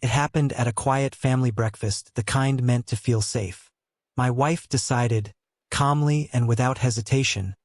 It happened at a quiet family breakfast, the kind meant to feel safe. My wife decided, calmly and without hesitation,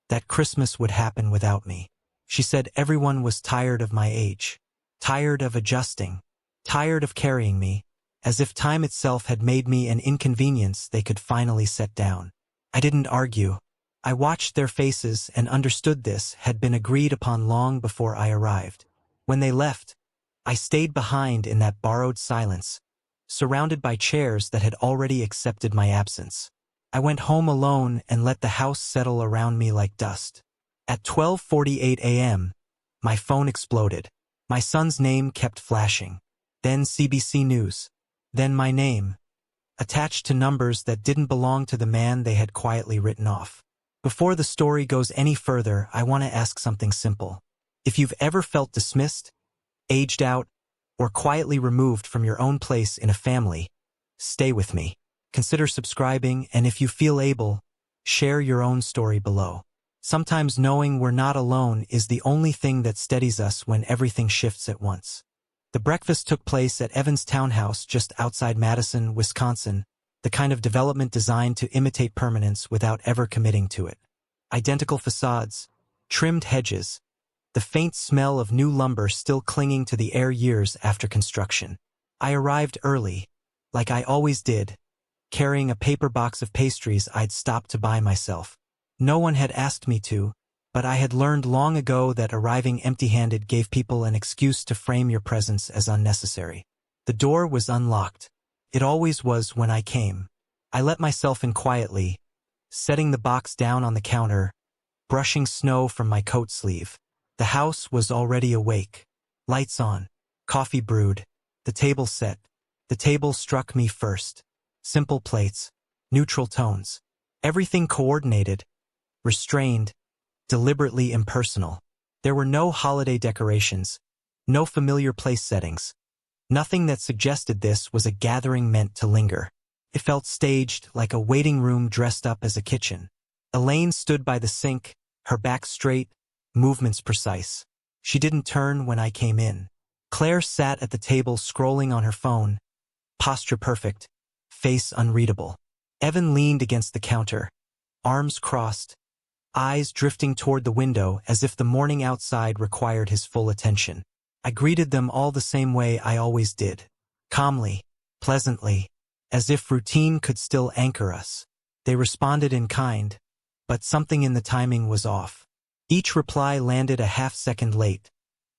that Christmas would happen without me. She said everyone was tired of my age, tired of adjusting, tired of carrying me, as if time itself had made me an inconvenience they could finally set down. I didn't argue. I watched their faces and understood this had been agreed upon long before I arrived. When they left, I stayed behind in that borrowed silence, surrounded by chairs that had already accepted my absence. I went home alone and let the house settle around me like dust. At 12:48 a.m., my phone exploded. My son's name kept flashing. Then CBC News. Then my name, attached to numbers that didn't belong to the man they had quietly written off. Before the story goes any further, I want to ask something simple. If you've ever felt dismissed, aged out, or quietly removed from your own place in a family, stay with me. Consider subscribing, and if you feel able, share your own story below. Sometimes knowing we're not alone is the only thing that steadies us when everything shifts at once. The breakfast took place at Evan's townhouse just outside Madison, Wisconsin, the kind of development designed to imitate permanence without ever committing to it. Identical facades, trimmed hedges, the faint smell of new lumber still clinging to the air years after construction. I arrived early, like I always did, carrying a paper box of pastries I'd stopped to buy myself. No one had asked me to, but I had learned long ago that arriving empty-handed gave people an excuse to frame your presence as unnecessary. The door was unlocked. It always was when I came. I let myself in quietly, setting the box down on the counter, brushing snow from my coat sleeve. The house was already awake. Lights on, coffee brewed, the table set. The table struck me first. Simple plates, neutral tones. Everything coordinated, restrained, deliberately impersonal. There were no holiday decorations, no familiar place settings. Nothing that suggested this was a gathering meant to linger. It felt staged, like a waiting room dressed up as a kitchen. Elaine stood by the sink, her back straight, movements precise. She didn't turn when I came in. Claire sat at the table scrolling on her phone, posture perfect, face unreadable. Evan leaned against the counter, arms crossed, eyes drifting toward the window as if the morning outside required his full attention. I greeted them all the same way I always did, calmly, pleasantly, as if routine could still anchor us. They responded in kind, but something in the timing was off. Each reply landed a half-second late,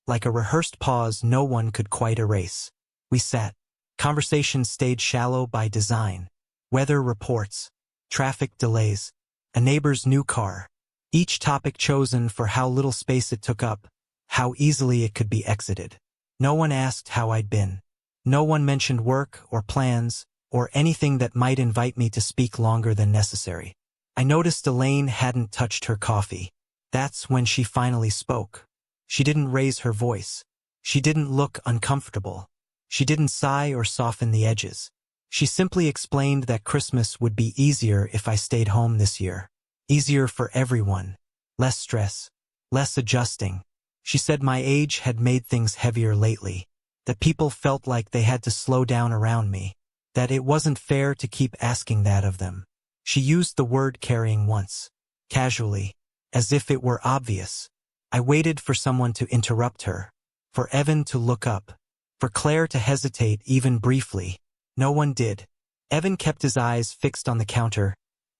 like a rehearsed pause no one could quite erase. We sat. Conversation stayed shallow by design. Weather reports, traffic delays, a neighbor's new car. Each topic chosen for how little space it took up, how easily it could be exited. No one asked how I'd been. No one mentioned work or plans or anything that might invite me to speak longer than necessary. I noticed Elaine hadn't touched her coffee. That's when she finally spoke. She didn't raise her voice. She didn't look uncomfortable. She didn't sigh or soften the edges. She simply explained that Christmas would be easier if I stayed home this year. Easier for everyone. Less stress. Less adjusting. She said my age had made things heavier lately. That people felt like they had to slow down around me. That it wasn't fair to keep asking that of them. She used the word carrying once. Casually. As if it were obvious. I waited for someone to interrupt her. For Evan to look up. For Claire to hesitate even briefly. No one did. Evan kept his eyes fixed on the counter,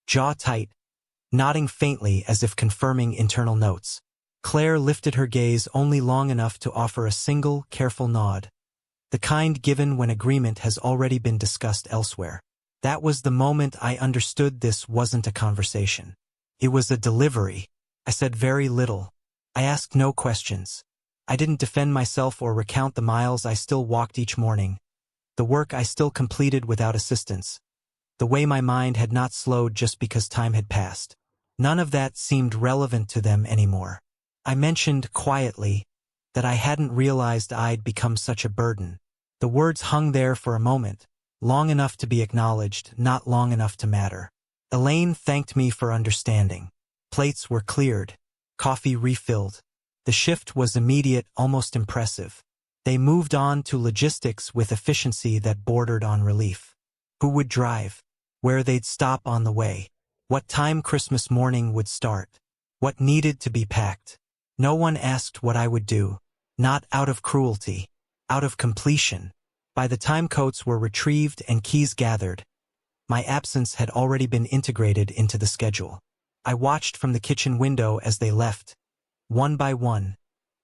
jaw tight, nodding faintly as if confirming internal notes. Claire lifted her gaze only long enough to offer a single, careful nod. The kind given when agreement has already been discussed elsewhere. That was the moment I understood this wasn't a conversation. It was a delivery. I said very little. I asked no questions. I didn't defend myself or recount the miles I still walked each morning, the work I still completed without assistance, the way my mind had not slowed just because time had passed. None of that seemed relevant to them anymore. I mentioned quietly that I hadn't realized I'd become such a burden. The words hung there for a moment, long enough to be acknowledged, not long enough to matter. Elaine thanked me for understanding. Plates were cleared, coffee refilled. The shift was immediate, almost impressive. They moved on to logistics with efficiency that bordered on relief. Who would drive? Where they'd stop on the way? What time Christmas morning would start? What needed to be packed? No one asked what I would do, not out of cruelty, out of completion. By the time coats were retrieved and keys gathered, my absence had already been integrated into the schedule. I watched from the kitchen window as they left, one by one,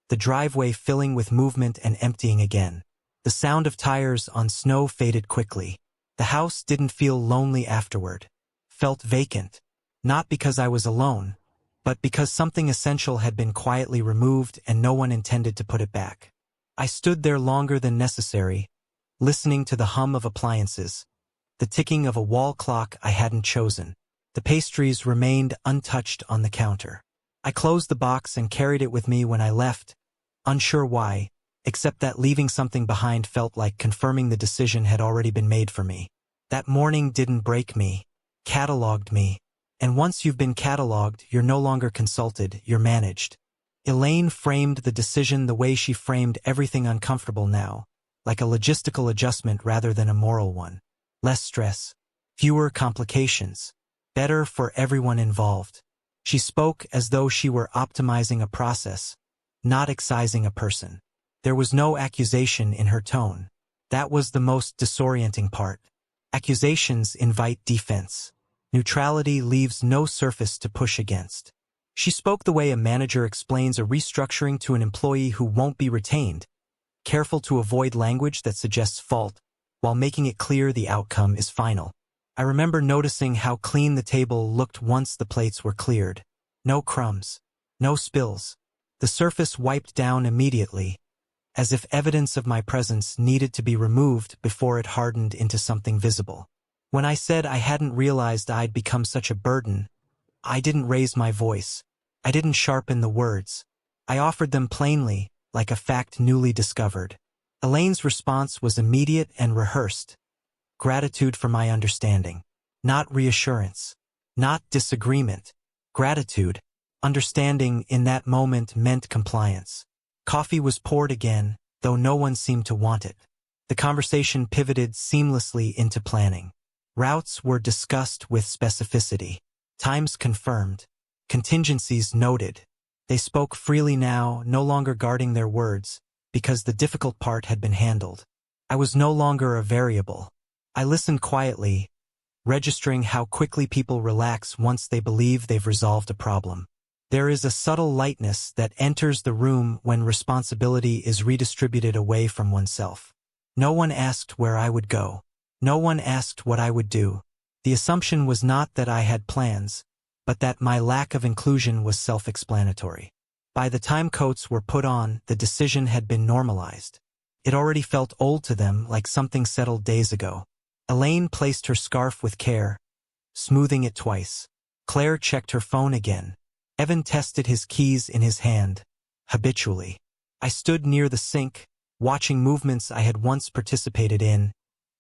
the driveway filling with movement and emptying again. The sound of tires on snow faded quickly. The house didn't feel lonely afterward, felt vacant, not because I was alone, but because something essential had been quietly removed and no one intended to put it back. I stood there longer than necessary, listening to the hum of appliances, the ticking of a wall clock I hadn't chosen. The pastries remained untouched on the counter. I closed the box and carried it with me when I left, unsure why, except that leaving something behind felt like confirming the decision had already been made for me. That morning didn't break me, cataloged me, and once you've been cataloged, you're no longer consulted, you're managed. Elaine framed the decision the way she framed everything uncomfortable now, like a logistical adjustment rather than a moral one. Less stress, fewer complications, better for everyone involved. She spoke as though she were optimizing a process, not excising a person. There was no accusation in her tone. That was the most disorienting part. Accusations invite defense. Neutrality leaves no surface to push against. She spoke the way a manager explains a restructuring to an employee who won't be retained, careful to avoid language that suggests fault, while making it clear the outcome is final. I remember noticing how clean the table looked once the plates were cleared. No crumbs, no spills. The surface wiped down immediately, as if evidence of my presence needed to be removed before it hardened into something visible. When I said I hadn't realized I'd become such a burden, I didn't raise my voice. I didn't sharpen the words. I offered them plainly, like a fact newly discovered. Elaine's response was immediate and rehearsed. Gratitude for my understanding. Not reassurance. Not disagreement. Gratitude. Understanding in that moment meant compliance. Coffee was poured again, though no one seemed to want it. The conversation pivoted seamlessly into planning. Routes were discussed with specificity. Times confirmed. Contingencies noted. They spoke freely now, no longer guarding their words, because the difficult part had been handled. I was no longer a variable. I listened quietly, registering how quickly people relax once they believe they've resolved a problem. There is a subtle lightness that enters the room when responsibility is redistributed away from oneself. No one asked where I would go. No one asked what I would do. The assumption was not that I had plans, but that my lack of inclusion was self-explanatory. By the time coats were put on, the decision had been normalized. It already felt old to them, like something settled days ago. Elaine placed her scarf with care, smoothing it twice. Claire checked her phone again. Evan tested his keys in his hand, habitually. I stood near the sink, watching movements I had once participated in,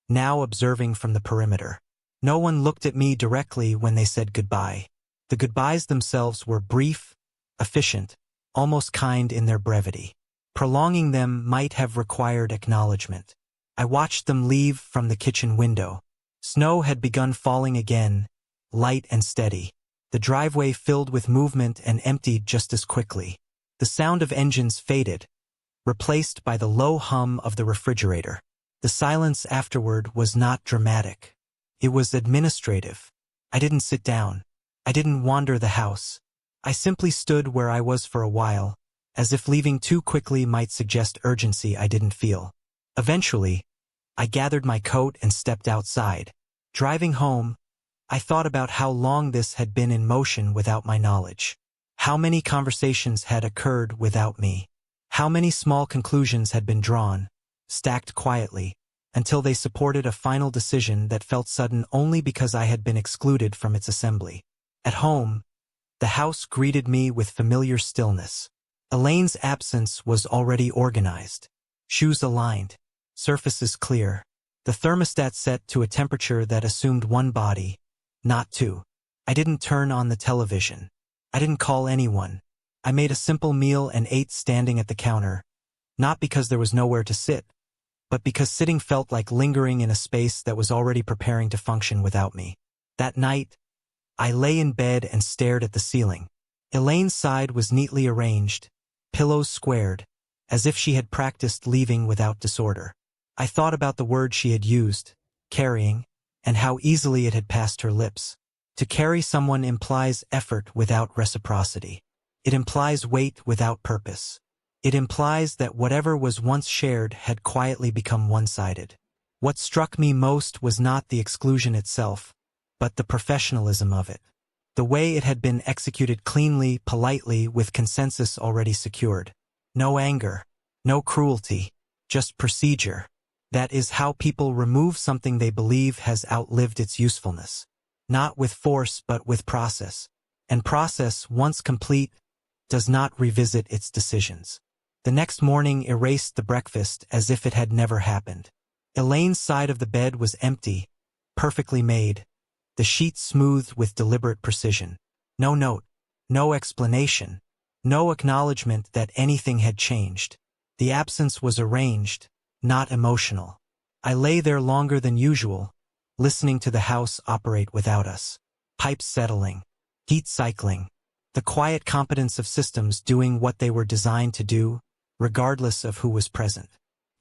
now observing from the perimeter. No one looked at me directly when they said goodbye. The goodbyes themselves were brief, efficient, almost kind in their brevity. Prolonging them might have required acknowledgement. I watched them leave from the kitchen window. Snow had begun falling again, light and steady. The driveway filled with movement and emptied just as quickly. The sound of engines faded, replaced by the low hum of the refrigerator. The silence afterward was not dramatic. It was administrative. I didn't sit down. I didn't wander the house. I simply stood where I was for a while, as if leaving too quickly might suggest urgency I didn't feel. Eventually, I gathered my coat and stepped outside. Driving home, I thought about how long this had been in motion without my knowledge. How many conversations had occurred without me. How many small conclusions had been drawn, stacked quietly, until they supported a final decision that felt sudden only because I had been excluded from its assembly. At home, the house greeted me with familiar stillness. Elaine's absence was already organized. Shoes aligned, surfaces clear. The thermostat set to a temperature that assumed one body, not two. I didn't turn on the television. I didn't call anyone. I made a simple meal and ate standing at the counter, not because there was nowhere to sit, but because sitting felt like lingering in a space that was already preparing to function without me. That night, I lay in bed and stared at the ceiling. Elaine's side was neatly arranged, pillows squared, as if she had practiced leaving without disorder. I thought about the word she had used, carrying, and how easily it had passed her lips. To carry someone implies effort without reciprocity. It implies weight without purpose. It implies that whatever was once shared had quietly become one-sided. What struck me most was not the exclusion itself, but the professionalism of it. The way it had been executed cleanly, politely, with consensus already secured. No anger, no cruelty, just procedure. That is how people remove something they believe has outlived its usefulness. Not with force but with process. And process, once complete, does not revisit its decisions. The next morning erased the breakfast as if it had never happened. Elaine's side of the bed was empty, perfectly made, the sheets smoothed with deliberate precision. No note, no explanation, no acknowledgement that anything had changed. The absence was arranged, not emotional. I lay there longer than usual, listening to the house operate without us. Pipes settling, heat cycling, the quiet competence of systems doing what they were designed to do, regardless of who was present.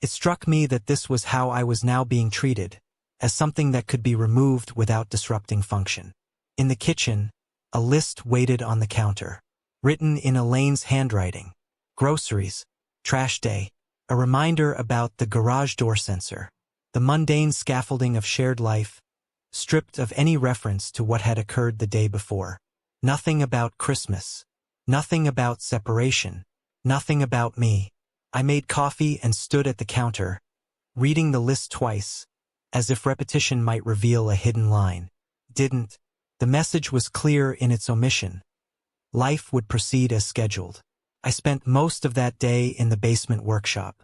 It struck me that this was how I was now being treated, as something that could be removed without disrupting function. In the kitchen, a list waited on the counter, written in Elaine's handwriting. Groceries, trash day, a reminder about the garage door sensor, the mundane scaffolding of shared life, stripped of any reference to what had occurred the day before. Nothing about Christmas, nothing about separation, nothing about me. I made coffee and stood at the counter, reading the list twice, as if repetition might reveal a hidden line. Didn't. The message was clear in its omission. Life would proceed as scheduled. I spent most of that day in the basement workshop.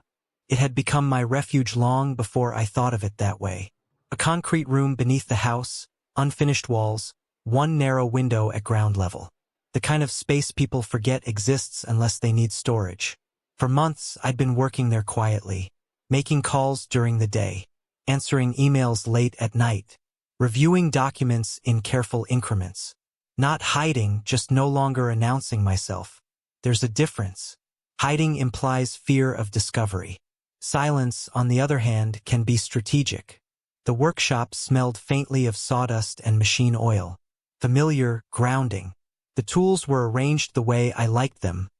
It had become my refuge long before I thought of it that way. A concrete room beneath the house, unfinished walls, one narrow window at ground level. The kind of space people forget exists unless they need storage. For months, I'd been working there quietly, making calls during the day, answering emails late at night, reviewing documents in careful increments. Not hiding, just no longer announcing myself. There's a difference. Hiding implies fear of discovery. Silence, on the other hand, can be strategic. The workshop smelled faintly of sawdust and machine oil. Familiar, grounding. The tools were arranged the way I liked them,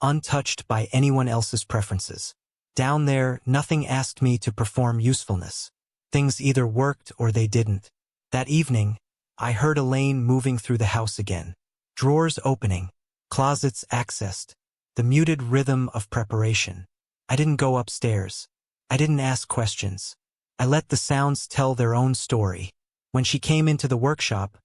untouched by anyone else's preferences. Down there, nothing asked me to perform usefulness. Things either worked or they didn't. That evening, I heard Elaine moving through the house again. Drawers opening, closets accessed, the muted rhythm of preparation. I didn't go upstairs. I didn't ask questions. I let the sounds tell their own story. When she came into the workshop,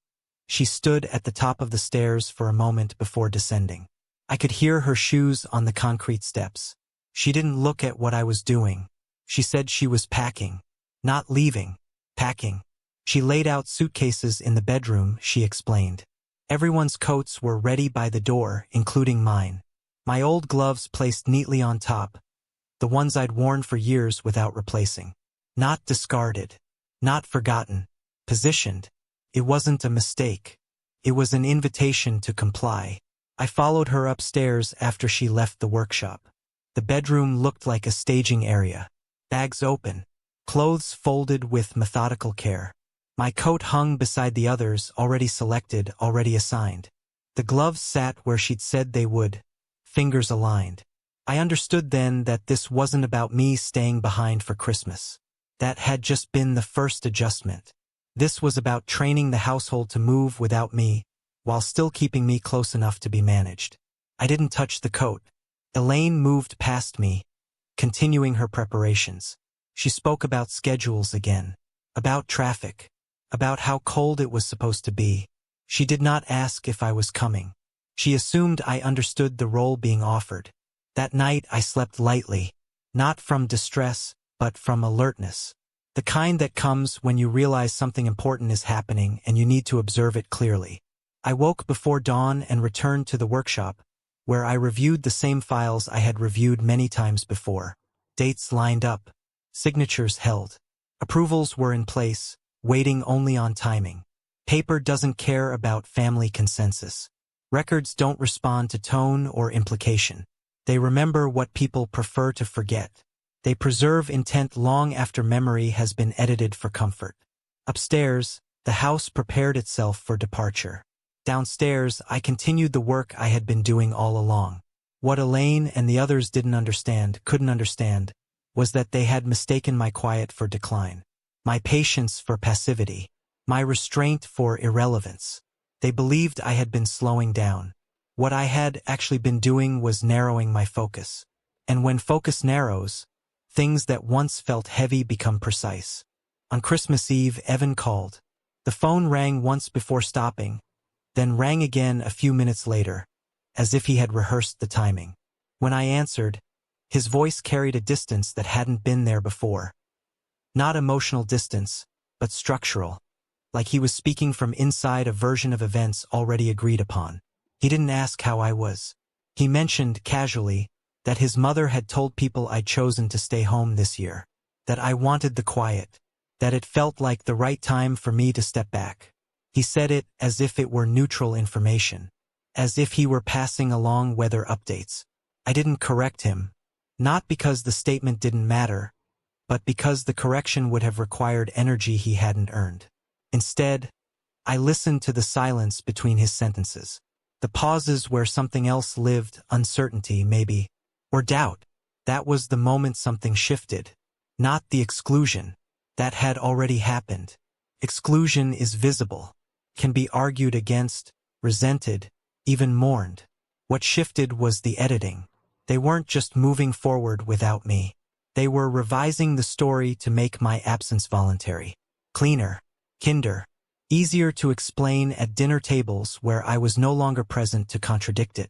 she stood at the top of the stairs for a moment before descending. I could hear her shoes on the concrete steps. She didn't look at what I was doing. She said she was packing. Not leaving. Packing. She laid out suitcases in the bedroom, she explained. Everyone's coats were ready by the door, including mine. My old gloves placed neatly on top, the ones I'd worn for years without replacing. Not discarded. Not forgotten. Positioned. It wasn't a mistake. It was an invitation to comply. I followed her upstairs after she left the workshop. The bedroom looked like a staging area. Bags open. Clothes folded with methodical care. My coat hung beside the others, already selected, already assigned. The gloves sat where she'd said they would, fingers aligned. I understood then that this wasn't about me staying behind for Christmas. That had just been the first adjustment. This was about training the household to move without me, while still keeping me close enough to be managed. I didn't touch the coat. Elaine moved past me, continuing her preparations. She spoke about schedules again, about traffic, about how cold it was supposed to be. She did not ask if I was coming. She assumed I understood the role being offered. That night I slept lightly, not from distress, but from alertness. The kind that comes when you realize something important is happening and you need to observe it clearly. I woke before dawn and returned to the workshop, where I reviewed the same files I had reviewed many times before. Dates lined up, signatures held. Approvals were in place, waiting only on timing. Paper doesn't care about family consensus. Records don't respond to tone or implication. They remember what people prefer to forget. They preserve intent long after memory has been edited for comfort. Upstairs, the house prepared itself for departure. Downstairs, I continued the work I had been doing all along. What Elaine and the others couldn't understand, was that they had mistaken my quiet for decline, my patience for passivity, my restraint for irrelevance. They believed I had been slowing down. What I had actually been doing was narrowing my focus. And when focus narrows, things that once felt heavy become precise. On Christmas Eve, Evan called. The phone rang once before stopping, then rang again a few minutes later, as if he had rehearsed the timing. When I answered, his voice carried a distance that hadn't been there before. Not emotional distance, but structural, like he was speaking from inside a version of events already agreed upon. He didn't ask how I was. He mentioned, casually, that his mother had told people I'd chosen to stay home this year, that I wanted the quiet, that it felt like the right time for me to step back. He said it as if it were neutral information, as if he were passing along weather updates. I didn't correct him, not because the statement didn't matter, but because the correction would have required energy he hadn't earned. Instead, I listened to the silence between his sentences, the pauses where something else lived, uncertainty maybe, or doubt. That was the moment something shifted, not the exclusion. That had already happened. Exclusion is visible, can be argued against, resented, even mourned. What shifted was the editing. They weren't just moving forward without me. They were revising the story to make my absence voluntary, cleaner, kinder, easier to explain at dinner tables where I was no longer present to contradict it.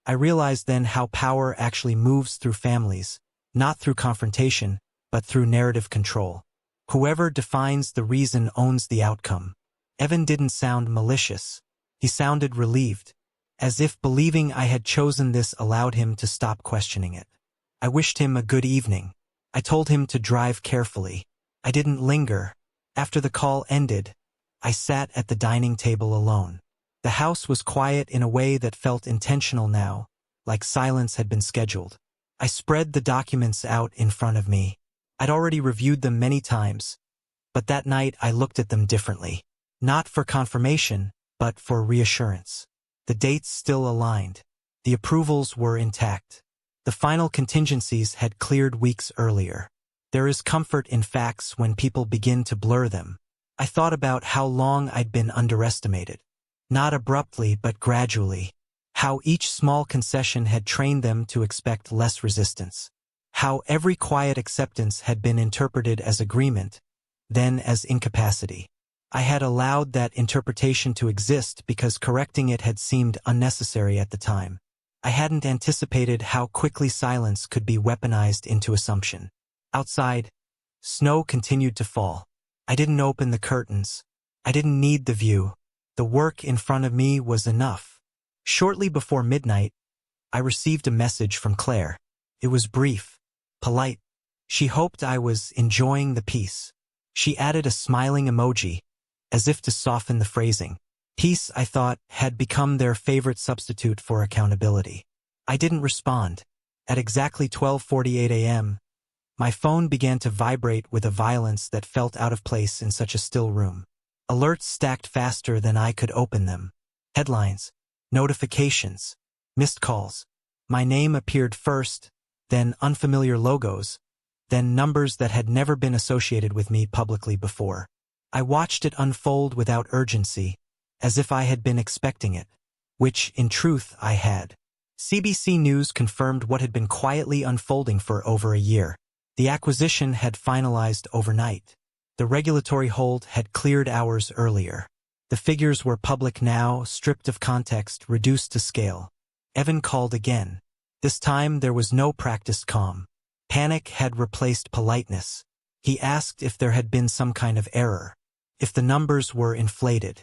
I realized then how power actually moves through families, not through confrontation, but through narrative control. Whoever defines the reason owns the outcome. Evan didn't sound malicious. He sounded relieved, as if believing I had chosen this allowed him to stop questioning it. I wished him a good evening. I told him to drive carefully. I didn't linger. After the call ended, I sat at the dining table alone. The house was quiet in a way that felt intentional now, like silence had been scheduled. I spread the documents out in front of me. I'd already reviewed them many times, but that night I looked at them differently. Not for confirmation, but for reassurance. The dates still aligned. The approvals were intact. The final contingencies had cleared weeks earlier. There is comfort in facts when people begin to blur them. I thought about how long I'd been underestimated. Not abruptly, but gradually. How each small concession had trained them to expect less resistance. How every quiet acceptance had been interpreted as agreement, then as incapacity. I had allowed that interpretation to exist because correcting it had seemed unnecessary at the time. I hadn't anticipated how quickly silence could be weaponized into assumption. Outside, snow continued to fall. I didn't open the curtains. I didn't need the view. The work in front of me was enough. Shortly before midnight, I received a message from Claire. It was brief, polite. She hoped I was enjoying the peace. She added a smiling emoji, as if to soften the phrasing. Peace, I thought, had become their favorite substitute for accountability. I didn't respond. At exactly 12:48 a.m., my phone began to vibrate with a violence that felt out of place in such a still room. Alerts stacked faster than I could open them. Headlines, notifications, missed calls. My name appeared first, then unfamiliar logos, then numbers that had never been associated with me publicly before. I watched it unfold without urgency, as if I had been expecting it, which, in truth, I had. CBC News confirmed what had been quietly unfolding for over a year. The acquisition had finalized overnight. The regulatory hold had cleared hours earlier. The figures were public now, stripped of context, reduced to scale. Evan called again. This time there was no practiced calm. Panic had replaced politeness. He asked if there had been some kind of error, if the numbers were inflated,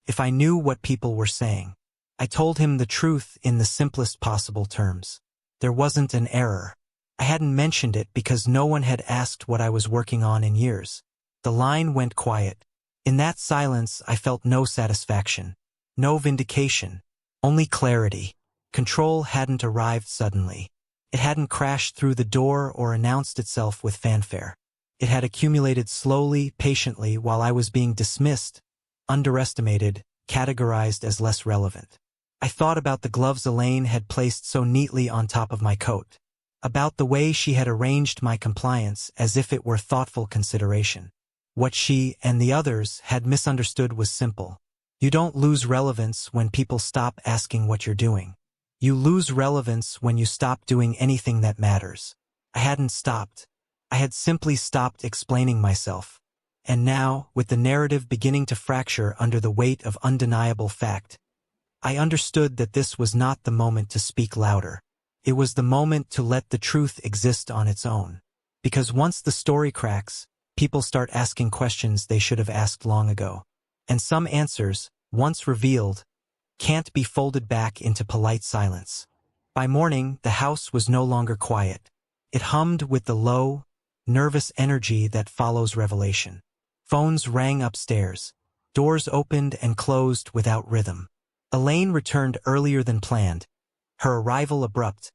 if I knew what people were saying. I told him the truth in the simplest possible terms. There wasn't an error. I hadn't mentioned it because no one had asked what I was working on in years. The line went quiet. In that silence, I felt no satisfaction, no vindication, only clarity. Control hadn't arrived suddenly. It hadn't crashed through the door or announced itself with fanfare. It had accumulated slowly, patiently, while I was being dismissed, underestimated, categorized as less relevant. I thought about the gloves Elaine had placed so neatly on top of my coat, about the way she had arranged my compliance as if it were thoughtful consideration. What she and the others had misunderstood was simple. You don't lose relevance when people stop asking what you're doing. You lose relevance when you stop doing anything that matters. I hadn't stopped. I had simply stopped explaining myself. And now, with the narrative beginning to fracture under the weight of undeniable fact, I understood that this was not the moment to speak louder. It was the moment to let the truth exist on its own. Because once the story cracks, people start asking questions they should have asked long ago. And some answers, once revealed, can't be folded back into polite silence. By morning, the house was no longer quiet. It hummed with the low, nervous energy that follows revelation. Phones rang upstairs. Doors opened and closed without rhythm. Elaine returned earlier than planned, her arrival abrupt,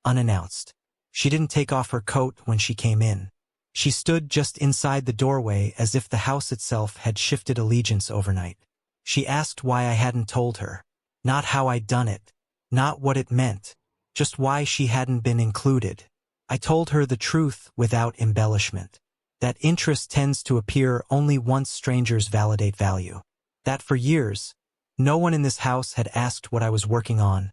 unannounced. She didn't take off her coat when she came in. She stood just inside the doorway as if the house itself had shifted allegiance overnight. She asked why I hadn't told her. Not how I'd done it. Not what it meant. Just why she hadn't been included. I told her the truth without embellishment. That interest tends to appear only once strangers validate value. That for years, no one in this house had asked what I was working on,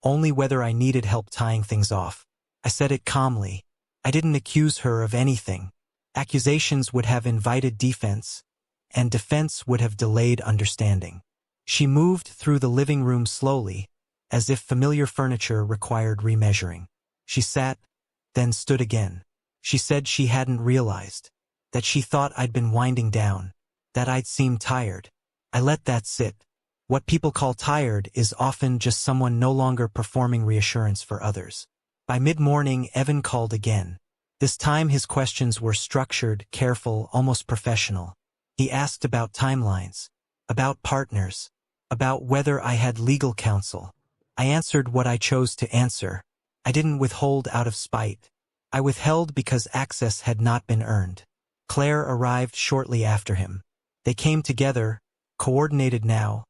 only whether I needed help tying things off. I said it calmly. I didn't accuse her of anything. Accusations would have invited defense, and defense would have delayed understanding. She moved through the living room slowly, as if familiar furniture required remeasuring. She sat, then stood again. She said she hadn't realized, that she thought I'd been winding down, that I'd seemed tired. I let that sit. What people call tired is often just someone no longer performing reassurance for others. By mid-morning, Evan called again. This time his questions were structured, careful, almost professional. He asked about timelines, about partners, about whether I had legal counsel. I answered what I chose to answer. I didn't withhold out of spite. I withheld because access had not been earned. Claire arrived shortly after him. They came together, coordinated now,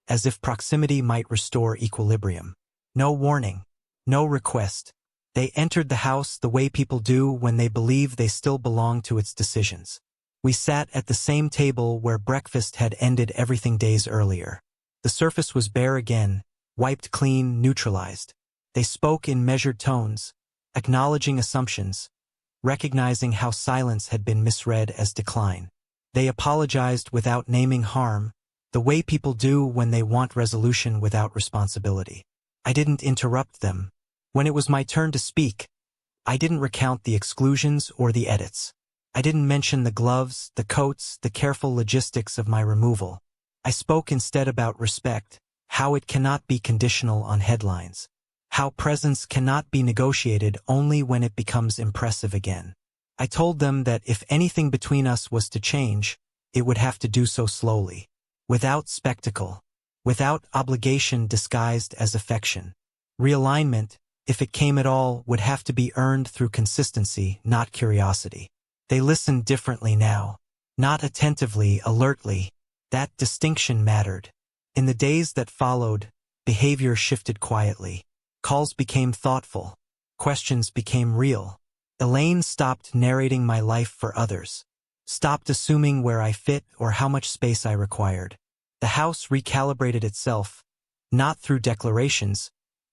as if proximity might restore equilibrium. No warning, no request. They entered the house the way people do when they believe they still belong to its decisions. We sat at the same table where breakfast had ended everything days earlier. The surface was bare again, wiped clean, neutralized. They spoke in measured tones, acknowledging assumptions, recognizing how silence had been misread as decline. They apologized without naming harm, the way people do when they want resolution without responsibility. I didn't interrupt them. When it was my turn to speak, I didn't recount the exclusions or the edits. I didn't mention the gloves, the coats, the careful logistics of my removal. I spoke instead about respect, how it cannot be conditional on headlines, how presence cannot be negotiated only when it becomes impressive again. I told them that if anything between us was to change, it would have to do so slowly, without spectacle, without obligation disguised as affection. Realignment, if it came at all, would have to be earned through consistency, not curiosity. They listened differently now, not attentively, alertly. That distinction mattered. In the days that followed, behavior shifted quietly. Calls became thoughtful. Questions became real. Elaine stopped narrating my life for others, stopped assuming where I fit or how much space I required. The house recalibrated itself, not through declarations,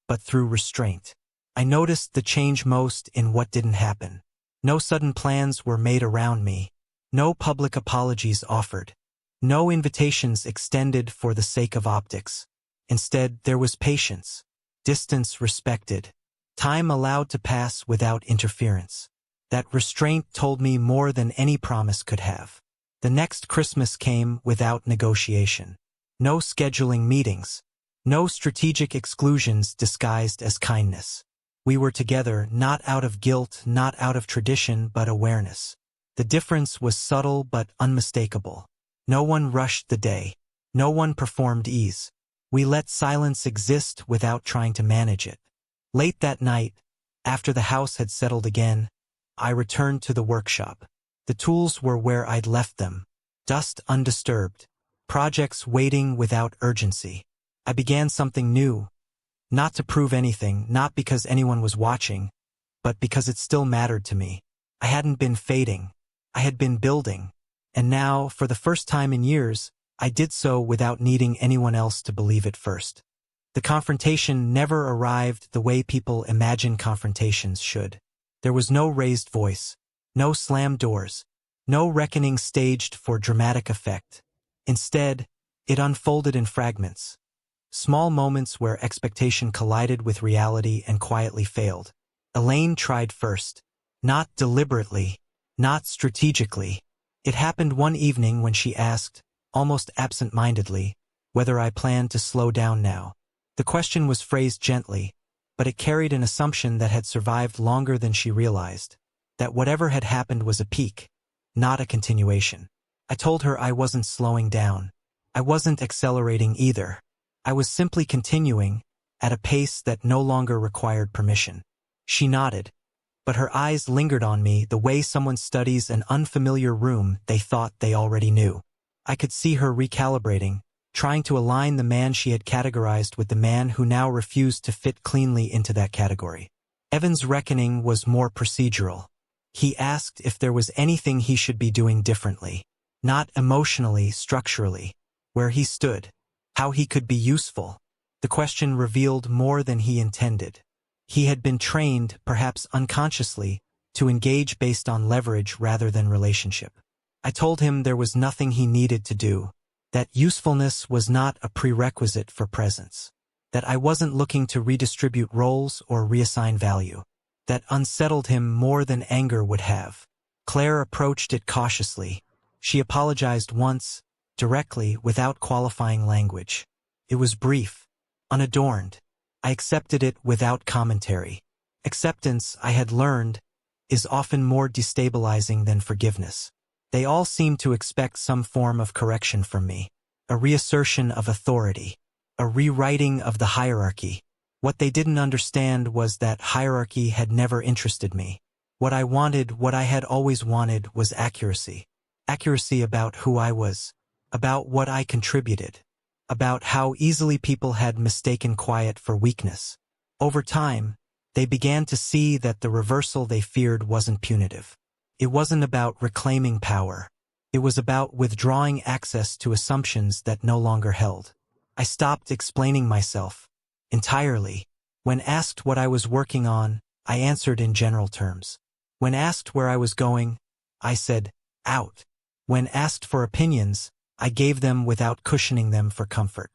but through restraint. I noticed the change most in what didn't happen. No sudden plans were made around me. No public apologies offered. No invitations extended for the sake of optics. Instead, there was patience, distance respected, time allowed to pass without interference. That restraint told me more than any promise could have. The next Christmas came without negotiation. No scheduling meetings, No strategic exclusions disguised as kindness. We were together not out of guilt, not out of tradition, but awareness. The difference was subtle but unmistakable. No one rushed the day. No one performed ease. We let silence exist without trying to manage it. Late that night, after the house had settled again, I returned to the workshop. The tools were where I'd left them. Dust undisturbed. Projects waiting without urgency. I began something new. Not to prove anything, not because anyone was watching, but because it still mattered to me. I hadn't been fading. I had been building. And now, for the first time in years, I did so without needing anyone else to believe it first. The confrontation never arrived the way people imagine confrontations should. There was no raised voice, no slammed doors, no reckoning staged for dramatic effect. Instead, it unfolded in fragments. Small moments where expectation collided with reality and quietly failed. Elaine tried first. Not deliberately, not strategically. It happened one evening when she asked, almost absent-mindedly, whether I planned to slow down now. The question was phrased gently, but it carried an assumption that had survived longer than she realized, that whatever had happened was a peak, not a continuation. I told her I wasn't slowing down. I wasn't accelerating either. I was simply continuing, at a pace that no longer required permission. She nodded, but her eyes lingered on me the way someone studies an unfamiliar room they thought they already knew. I could see her recalibrating, trying to align the man she had categorized with the man who now refused to fit cleanly into that category. Evan's reckoning was more procedural. He asked if there was anything he should be doing differently, not emotionally, structurally, where he stood, how he could be useful. The question revealed more than he intended. He had been trained, perhaps unconsciously, to engage based on leverage rather than relationship. I told him there was nothing he needed to do, that usefulness was not a prerequisite for presence, that I wasn't looking to redistribute roles or reassign value. That unsettled him more than anger would have. Claire approached it cautiously. She apologized once, directly, without qualifying language. It was brief, unadorned. I accepted it without commentary. Acceptance, I had learned, is often more destabilizing than forgiveness. They all seemed to expect some form of correction from me, a reassertion of authority, a rewriting of the hierarchy. What they didn't understand was that hierarchy had never interested me. What I wanted, what I had always wanted, was accuracy. Accuracy about who I was, about what I contributed, about how easily people had mistaken quiet for weakness. Over time, they began to see that the reversal they feared wasn't punitive. It wasn't about reclaiming power. It was about withdrawing access to assumptions that no longer held. I stopped explaining myself. Entirely. When asked what I was working on, I answered in general terms. When asked where I was going, I said, out. When asked for opinions, I gave them without cushioning them for comfort.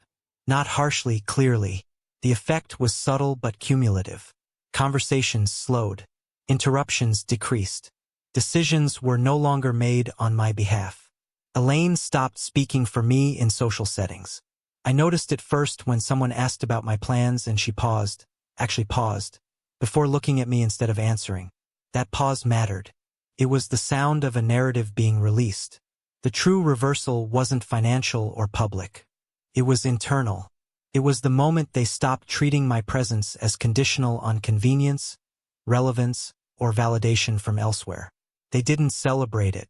Not harshly, clearly. The effect was subtle but cumulative. Conversations slowed. Interruptions decreased. Decisions were no longer made on my behalf. Elaine stopped speaking for me in social settings. I noticed it first when someone asked about my plans and she paused, before looking at me instead of answering. That pause mattered. It was the sound of a narrative being released. The true reversal wasn't financial or public. It was internal. It was the moment they stopped treating my presence as conditional on convenience, relevance, or validation from elsewhere. They didn't celebrate it.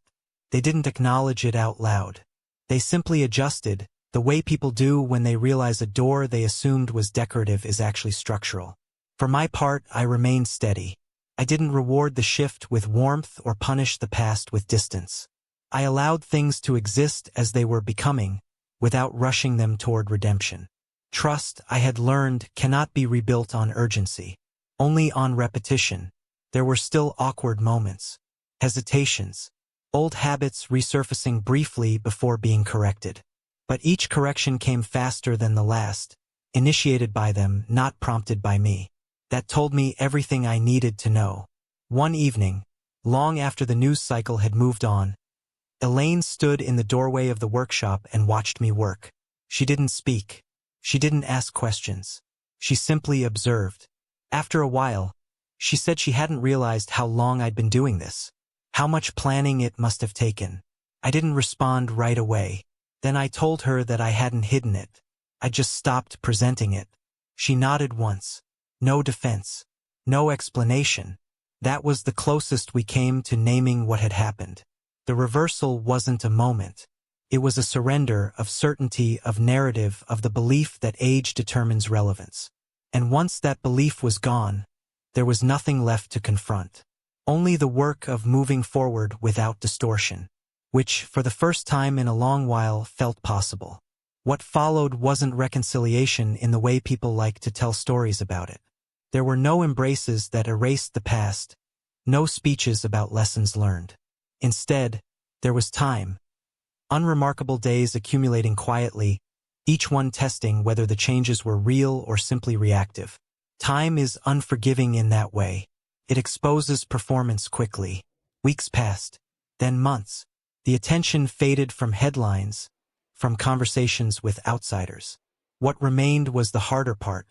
They didn't acknowledge it out loud. They simply adjusted, the way people do when they realize a door they assumed was decorative is actually structural. For my part, I remained steady. I didn't reward the shift with warmth or punish the past with distance. I allowed things to exist as they were becoming, without rushing them toward redemption. Trust, I had learned, cannot be rebuilt on urgency. Only on repetition. There were still awkward moments. Hesitations. Old habits resurfacing briefly before being corrected. But each correction came faster than the last, initiated by them, not prompted by me. That told me everything I needed to know. One evening, long after the news cycle had moved on, Elaine stood in the doorway of the workshop and watched me work. She didn't speak. She didn't ask questions. She simply observed. After a while, she said she hadn't realized how long I'd been doing this, how much planning it must have taken. I didn't respond right away. Then I told her that I hadn't hidden it. I just stopped presenting it. She nodded once. No defense. No explanation. That was the closest we came to naming what had happened. The reversal wasn't a moment. It was a surrender of certainty, of narrative, of the belief that age determines relevance. And once that belief was gone, there was nothing left to confront. Only the work of moving forward without distortion, which, for the first time in a long while, felt possible. What followed wasn't reconciliation in the way people like to tell stories about it. There were no embraces that erased the past, no speeches about lessons learned. Instead, there was time. Unremarkable days accumulating quietly, each one testing whether the changes were real or simply reactive. Time is unforgiving in that way. It exposes performance quickly. Weeks passed, then months. The attention faded from headlines, from conversations with outsiders. What remained was the harder part.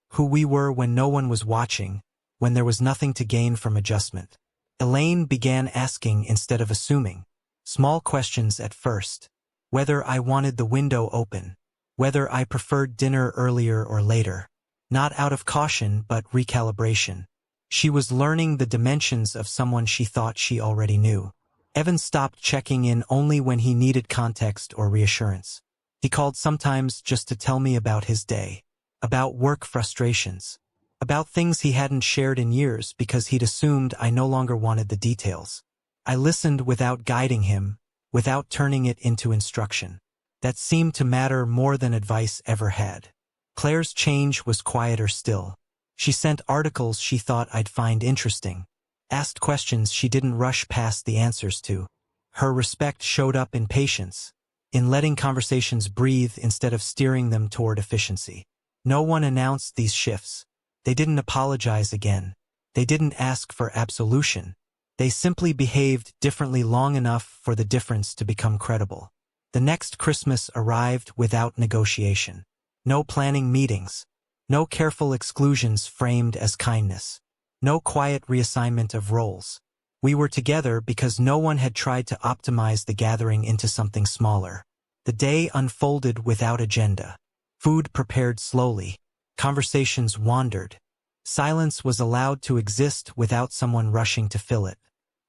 Who we were when no one was watching, when there was nothing to gain from adjustment. Elaine began asking instead of assuming. Small questions at first. Whether I wanted the window open. Whether I preferred dinner earlier or later. Not out of caution, but recalibration. She was learning the dimensions of someone she thought she already knew. Evan stopped checking in only when he needed context or reassurance. He called sometimes just to tell me about his day, about work frustrations, about things he hadn't shared in years because he'd assumed I no longer wanted the details. I listened without guiding him, without turning it into instruction. That seemed to matter more than advice ever had. Claire's change was quieter still. She sent articles she thought I'd find interesting, asked questions she didn't rush past the answers to. Her respect showed up in patience, in letting conversations breathe instead of steering them toward efficiency. No one announced these shifts. They didn't apologize again. They didn't ask for absolution. They simply behaved differently long enough for the difference to become credible. The next Christmas arrived without negotiation. No planning meetings. No careful exclusions framed as kindness. No quiet reassignment of roles. We were together because no one had tried to optimize the gathering into something smaller. The day unfolded without agenda. Food prepared slowly. Conversations wandered. Silence was allowed to exist without someone rushing to fill it.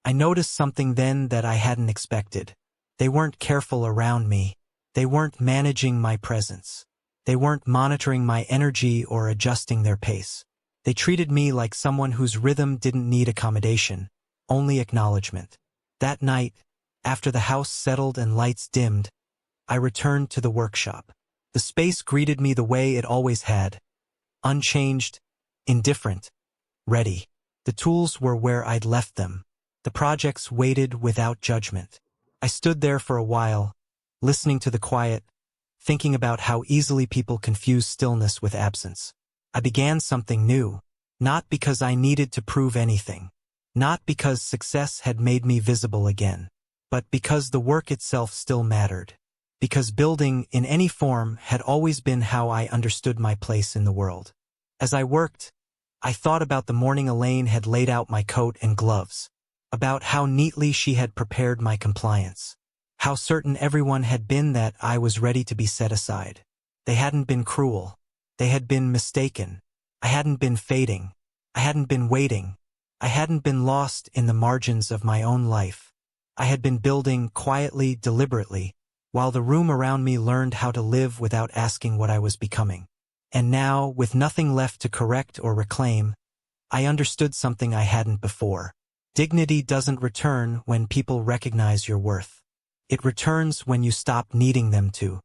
I noticed something then that I hadn't expected. They weren't careful around me. They weren't managing my presence. They weren't monitoring my energy or adjusting their pace. They treated me like someone whose rhythm didn't need accommodation, only acknowledgement. That night, after the house settled and lights dimmed, I returned to the workshop. The space greeted me the way it always had. Unchanged, indifferent, ready. The tools were where I'd left them. The projects waited without judgment. I stood there for a while, listening to the quiet, thinking about how easily people confuse stillness with absence. I began something new, not because I needed to prove anything, not because success had made me visible again, but because the work itself still mattered, because building in any form had always been how I understood my place in the world. As I worked, I thought about the morning Elaine had laid out my coat and gloves, about how neatly she had prepared my compliance, how certain everyone had been that I was ready to be set aside. They hadn't been cruel. They had been mistaken. I hadn't been fading. I hadn't been waiting. I hadn't been lost in the margins of my own life. I had been building quietly, deliberately, while the room around me learned how to live without asking what I was becoming. And now, with nothing left to correct or reclaim, I understood something I hadn't before. Dignity doesn't return when people recognize your worth. It returns when you stop needing them to.